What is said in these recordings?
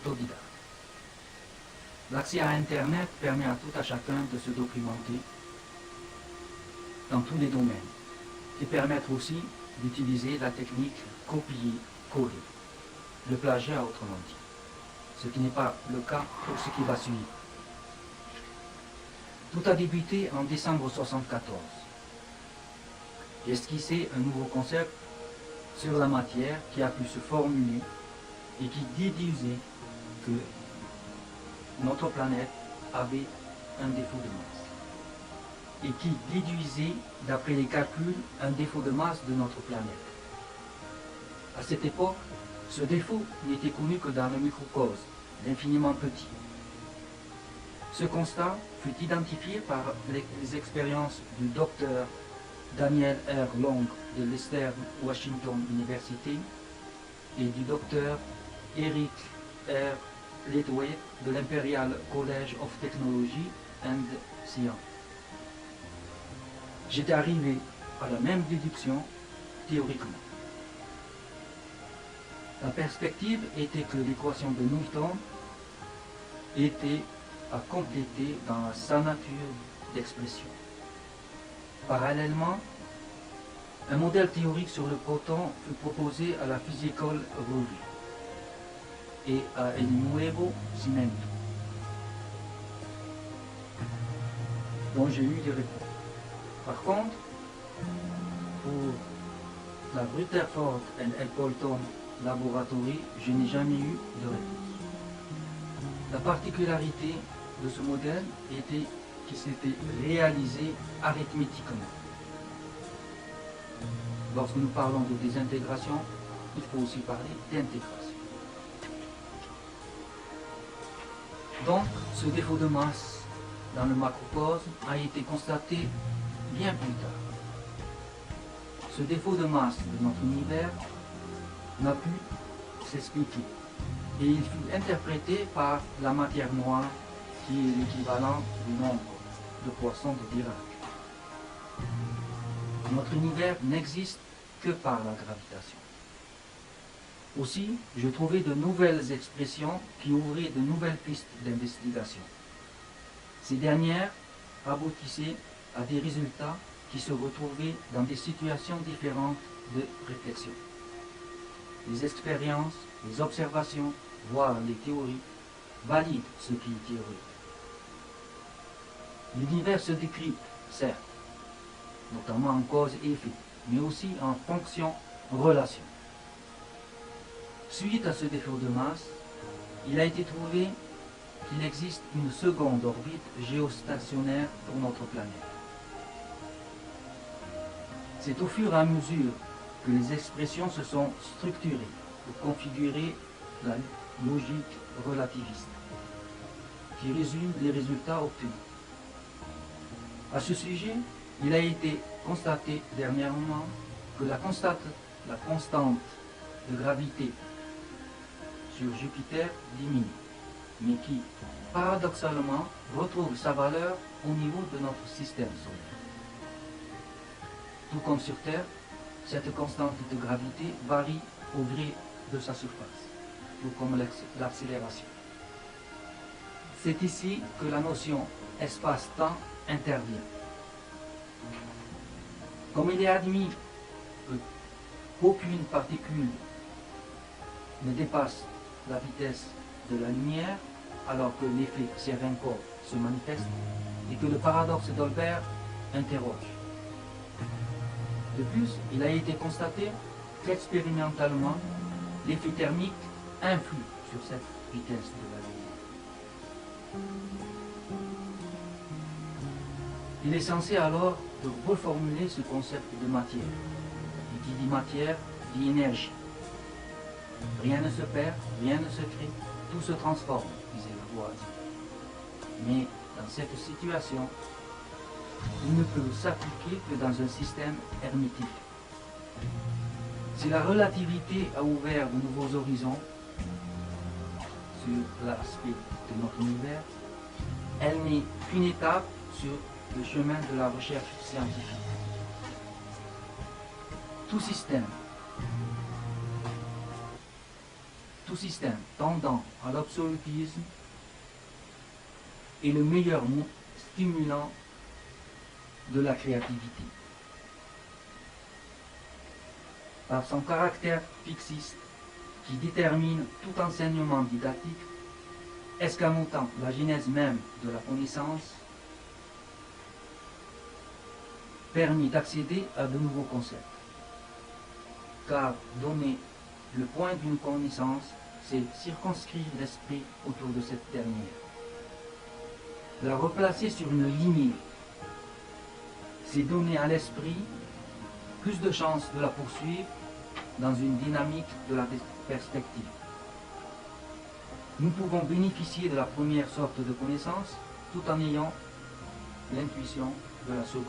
autodidacte. L'accès à Internet permet à tout à chacun de se documenter dans tous les domaines et permettre aussi d'utiliser la technique copier-coller, le plagiat autrement dit, ce qui n'est pas le cas pour ce qui va suivre. Tout a débuté en décembre 1974. J'ai esquissé un nouveau concept sur la matière qui a pu se formuler et qui déduisait que notre planète avait un défaut de masse et qui déduisait, d'après les calculs, un défaut de masse de notre planète. À cette époque, ce défaut n'était connu que dans le microcosme, l'infiniment petit. Ce constat fut identifié par les expériences du docteur Daniel R. Long de l'Eastern Washington University et du docteur Eric R. Ledway de l'Imperial College of Technology and Science. J'étais arrivé à la même déduction théoriquement. La perspective était que l'équation de Newton était à compléter dans sa nature d'expression. Parallèlement, un modèle théorique sur le proton fut proposé à la Physical Review et à El Nuevo Cimento, dont j'ai eu des réponses. Par contre, pour la Rutherford and Appleton Laboratory, je n'ai jamais eu de réponse. La particularité de ce modèle était qu'il s'était réalisé arithmétiquement. Lorsque nous parlons de désintégration, il faut aussi parler d'intégration. Donc, ce défaut de masse dans le macrocosme a été constaté bien plus tard. Ce défaut de masse de notre univers n'a pu s'expliquer et il fut interprété par la matière noire qui est l'équivalent du nombre de poissons de Dirac. Notre univers n'existe que par la gravitation. Aussi, je trouvais de nouvelles expressions qui ouvraient de nouvelles pistes d'investigation. Ces dernières aboutissaient à des résultats qui se retrouvaient dans des situations différentes de réflexion. Les expériences, les observations, voire les théories, valident ce qui est théorique. L'univers se décrypte, certes, notamment en cause et effet, mais aussi en fonction-relation. Suite à ce défaut de masse, il a été trouvé qu'il existe une seconde orbite géostationnaire pour notre planète. C'est au fur et à mesure que les expressions se sont structurées pour configurer la logique relativiste, qui résume les résultats obtenus. À ce sujet, il a été constaté dernièrement que la constante de gravité sur Jupiter diminue, mais qui, paradoxalement, retrouve sa valeur au niveau de notre système solaire. Tout comme sur Terre, cette constante de gravité varie au gré de sa surface, tout comme l'accélération. C'est ici que la notion espace-temps intervient. Comme il est admis qu'aucune particule ne dépasse la vitesse de la lumière, alors que l'effet Cherenkov se manifeste, et que le paradoxe d'Olbert interroge. De plus, il a été constaté qu'expérimentalement, l'effet thermique influe sur cette vitesse de la lumière. Il est censé alors de reformuler ce concept de matière. Et qui dit matière, dit énergie. Rien ne se perd, rien ne se crée, tout se transforme, disait Lavoisier. Mais dans cette situation, il ne peut s'appliquer que dans un système hermétique. Si la relativité a ouvert de nouveaux horizons sur l'aspect de notre univers, elle n'est qu'une étape sur le chemin de la recherche scientifique. Tout système tout système tendant à l'absolutisme est le meilleur stimulant de la créativité. Par son caractère fixiste qui détermine tout enseignement didactique, escamotant la genèse même de la connaissance, permet d'accéder à de nouveaux concepts. Car donner le point d'une connaissance, c'est circonscrire l'esprit autour de cette dernière. La replacer sur une lignée, c'est donner à l'esprit plus de chances de la poursuivre dans une dynamique de la perspective. Nous pouvons bénéficier de la première sorte de connaissance tout en ayant l'intuition de la seconde.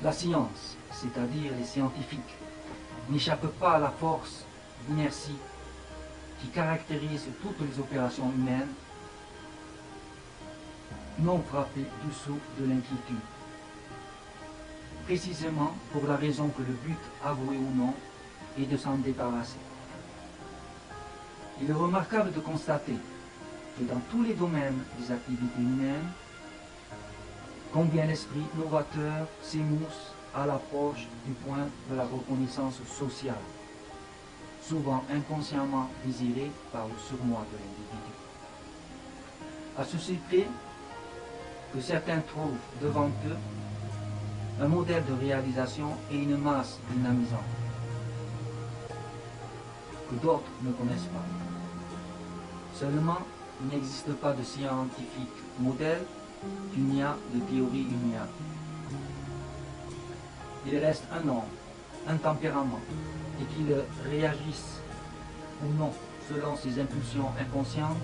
La science, c'est-à-dire les scientifiques, n'échappe pas à la force d'inertie qui caractérise toutes les opérations humaines, non frappées du sceau de l'inquiétude. Précisément pour la raison que le but, avoué ou non, est de s'en débarrasser. Il est remarquable de constater que dans tous les domaines des activités humaines, combien l'esprit novateur s'émousse à l'approche du point de la reconnaissance sociale, souvent inconsciemment désirée par le surmoi de l'individu. À ceci près que certains trouvent devant eux un modèle de réalisation et une masse dynamisante que d'autres ne connaissent pas. Seulement, il n'existe pas de scientifique modèle qu'il n'y a de théorie immuable. Il reste un homme, un tempérament, et qu'il réagisse ou non selon ses impulsions inconscientes,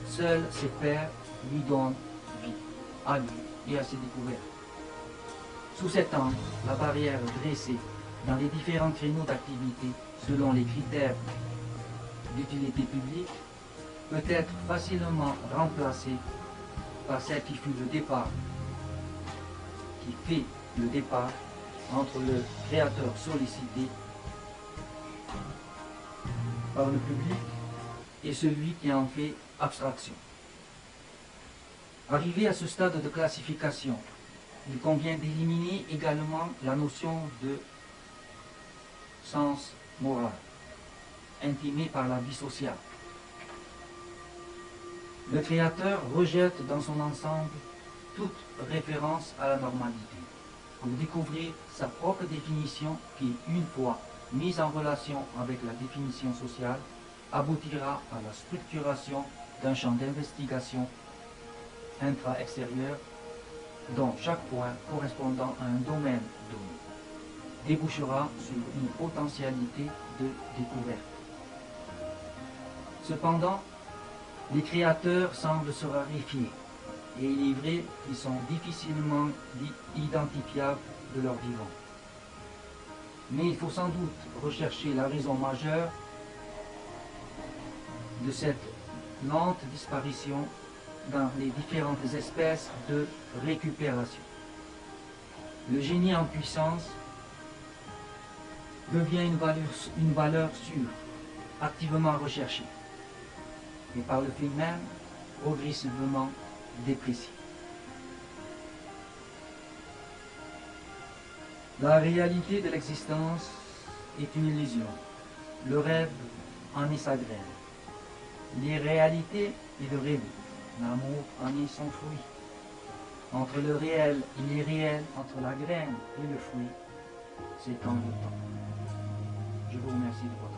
seuls ses pairs lui donnent vie, à lui et à ses découvertes. Sous cet angle, la barrière dressée dans les différents créneaux d'activité selon les critères d'utilité publique peut être facilement remplacée par celle qui fut le départ, qui fait le départ entre le créateur sollicité par le public et celui qui en fait abstraction. Arrivé à ce stade de classification, il convient d'éliminer également la notion de sens moral, intimée par la vie sociale. Le créateur rejette dans son ensemble toute référence à la normalité pour découvrir sa propre définition qui, une fois mise en relation avec la définition sociale, aboutira à la structuration d'un champ d'investigation intra-extérieur dont chaque point correspondant à un domaine donné débouchera sur une potentialité de découverte. Cependant, les créateurs semblent se raréfier, et il est vrai qu'ils sont difficilement identifiables de leur vivant. Mais il faut sans doute rechercher la raison majeure de cette lente disparition dans les différentes espèces de récupération. Le génie en puissance devient une valeur sûre, activement recherchée, et par le fait même progressivement dépréciée. La réalité de l'existence est une illusion. Le rêve en est sa graine. L'irréalité est le rêve. L'amour en est son fruit. Entre le réel et l'irréel, entre la graine et le fruit, c'est tant de temps. Je vous remercie de votre